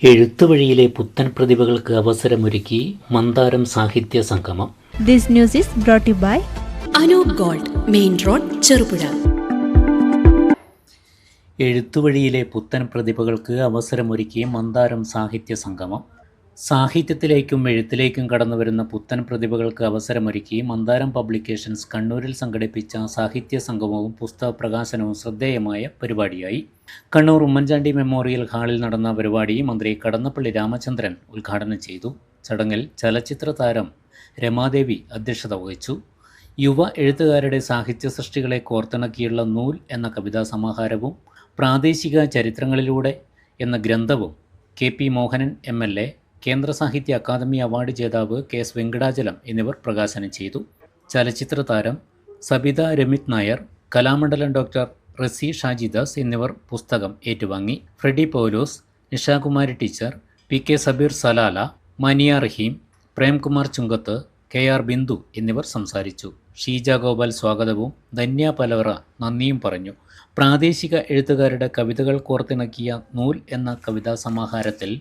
എഴുത്തുവഴിയിലെ പുത്തൻ പ്രതിഭകൾക്ക് അവസരമൊരുക്കി മന്ദാരം സാഹിത്യ സംഗമം. This news is brought you by Anoop gold, main road, Cherupuzha. എഴുത്തുവഴിയിലെ പുത്തൻ പ്രതിഭകൾക്ക് അവസരമൊരുക്കി മന്ദാരം സാഹിത്യ സംഗമം. സാഹിത്യത്തിലേക്കും എഴുത്തിലേക്കും കടന്നുവരുന്ന പുത്തൻ പ്രതിഭകൾക്ക് അവസരമൊരുക്കി മന്ദാരം പബ്ലിക്കേഷൻസ് കണ്ണൂരിൽ സംഘടിപ്പിച്ച സാഹിത്യ സംഗമവും പുസ്തക പ്രകാശനവും ശ്രദ്ധേയമായ പരിപാടിയായി. കണ്ണൂർ ഉമ്മൻചാണ്ടി മെമ്മോറിയൽ ഹാളിൽ നടന്ന പരിപാടി മന്ത്രി കടന്നപ്പള്ളി രാമചന്ദ്രൻ ഉദ്ഘാടനം ചെയ്തു. ചടങ്ങിൽ ചലച്ചിത്ര താരം രമാദേവി അധ്യക്ഷത വഹിച്ചു. യുവ എഴുത്തുകാരുടെ സാഹിത്യ സൃഷ്ടികളെ കോർത്തിണക്കിയുള്ള നൂൽ എന്ന കവിതാ സമാഹാരവും പ്രാദേശിക ചരിത്രങ്ങളിലൂടെ എന്ന ഗ്രന്ഥവും KP മോഹനൻ MLA, കേന്ദ്ര സാഹിത്യ അക്കാദമി അവാർഡ് ജേതാവ് KS വെങ്കടാചലം എന്നിവർ പ്രകാശനം ചെയ്തു. ചലച്ചിത്ര താരം സബിത രമിത് നായർ, കലാമണ്ഡലം ഡോക്ടർ റസി ഷാജിദാസ് എന്നിവർ പുസ്തകം ഏറ്റുവാങ്ങി. Freddy Paulose, Nishakumari teacher, PK Sabeer Salalah, Maniya Raheem, Premkumar Chunkath, KR Bindu എന്നിവർ സംസാരിച്ചു. ഷീജ ഗോപാൽ സ്വാഗതവും ധന്യ പലവറ നന്ദിയും പറഞ്ഞു. പ്രാദേശിക എഴുത്തുകാരുടെ കവിതകൾ കോർത്തിണക്കിയ നൂൽ എന്ന കവിതാ സമാഹാരത്തിൽ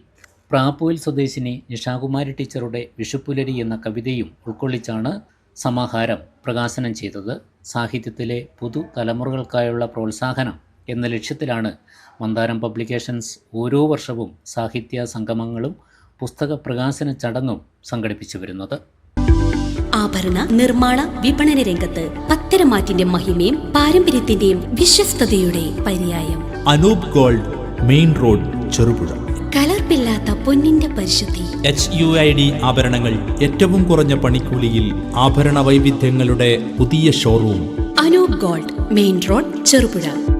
പ്രാപ്പൂൽ സ്വദേശിനി നിഷാകുമാരി ടീച്ചറുടെ വിഷുപ്പുലരി എന്ന കവിതയും ഉൾക്കൊള്ളിച്ചാണ് സമാഹാരം പ്രകാശനം ചെയ്തത്. സാഹിത്യത്തിലെ പുതുതലമുറകൾക്കായുള്ള പ്രോത്സാഹനം എന്ന ലക്ഷ്യത്തിലാണ് മന്ദാരം പബ്ലിക്കേഷൻസ് ഓരോ വർഷവും സാഹിത്യ സംഗമങ്ങളും പുസ്തക പ്രകാശന ചടങ്ങും സംഘടിപ്പിച്ചു വരുന്നത്. ആഭരണ നിർമ്മാണ വിപണന രംഗത്ത് പത്തരമാറ്റിന്റെ മഹിമയും പാരമ്പര്യത്തിന്റെയും വിശ്വസ്തയുടെ പര്യായം. Anoop gold, main road, Cherupuzha. കലർപ്പില്ലാത്ത പൊന്നിന്റെ പരിശുദ്ധി. HUID ആഭരണങ്ങൾ ഏറ്റവും കുറഞ്ഞ പണിക്കൂലിയിൽ. ആഭരണ വൈവിധ്യങ്ങളുടെ പുതിയ showroom. Anoop gold, main road, Cherupuzha.